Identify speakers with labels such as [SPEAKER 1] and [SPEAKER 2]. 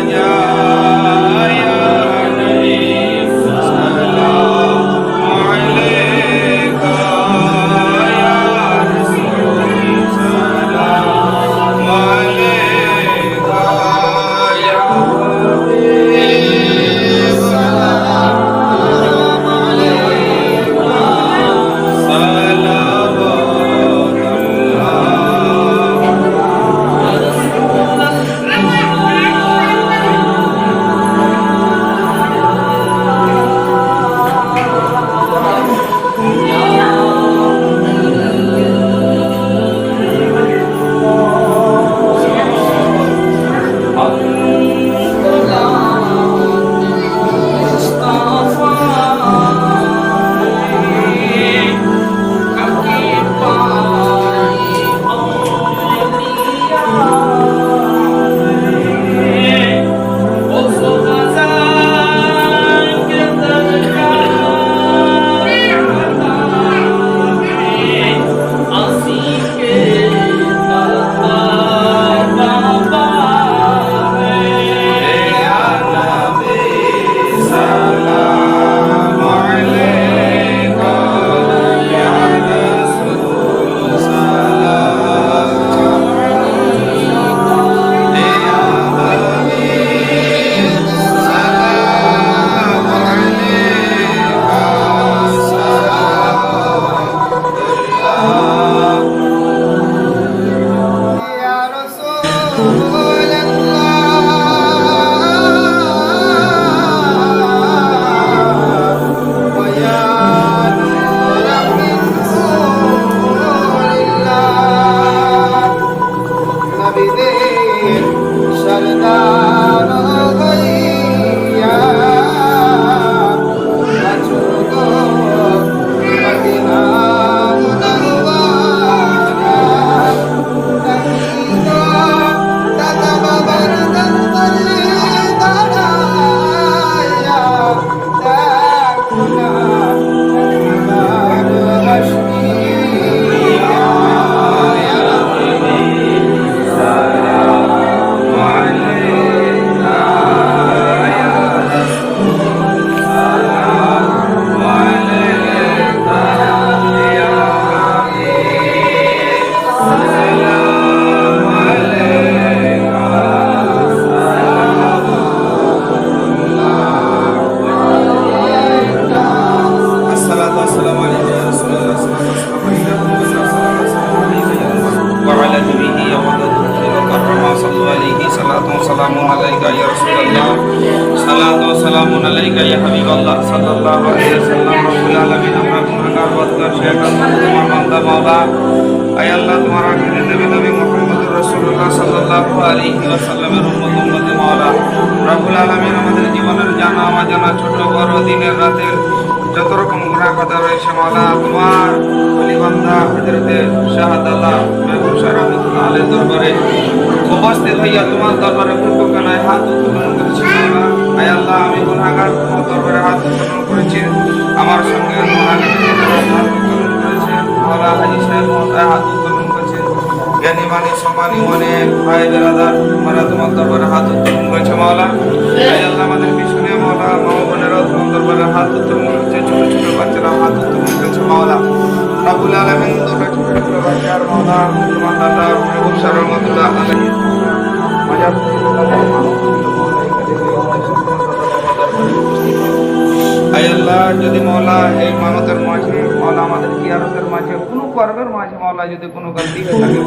[SPEAKER 1] Jaya সালাতু ওয়া সালামুন আলাইকা ইয়া হাবিবাল্লাহ সাল্লাল্লাহু আলাইহি ওয়াসাল্লাম। রব্বুল আলামিন, আমরা গুনাহগার বদকার শেয়াকার তোমার বান্দা মাওলা। আয় আল্লাহ, তোমার আখিরি নবী মুহাম্মদুর রাসূলুল্লাহ সাল্লাল্লাহু আলাইহি ওয়াসাল্লামের উম্মত মাওলা। রব্বুল আলামিন, আমাদের জীবনের জানা অজানা ছোট বড় দিনের রাতের যত রকম গুনাহ কথা রয়েছে মাওলা, তোমার ওলি বান্দা হযরতে শাহাদাল্লাহ মেহবুব রাহমাতুল্লাহ আলাইহির দরবারে উপস্থিত হইয়া তোমার দরবারে বুককানায় হাত উত্তোলন করেছি মাওলা। আয় আল্লাহ, আমি গুনাহগার, তোমার দরবারে হাত উত্তোলন করেছি। আমার সঙ্গে গুনাহগার হাত উত্তোলন করেছে মাওলা। হাজী সাহেব মহোদয় হাত উত্তোলন করেছে। জ্ঞানী মানি সম্মানী অনেক ভাই বেরাদার আমরা তোমার দরবারে হাত উত্তোলন করেছে মাওলা। আয় আল্লাহ, আমাদের পিছনে মাওলা মা বোনেরাও তোমার দরবারে হাত উত্তোলন করেছে। ছোট ছোট বাচ্চারা হাত উত্তোলন করেছে মাওলা। রব্বুল আলামিন, দুটো ছোট ছোট বাচ্চার মাওলা তোমার দাদা মেহবুব রাহমাতুল্লাহ আলাইহি মাজার আয় আল্লাহ, যদি মাওলা এই মানতের মাঝে মাওলা আমাদের জিয়ারতের মাঝে কোনো কর্মের মাঝে মাওলা যদি কোনো গলতি হয়ে থাকে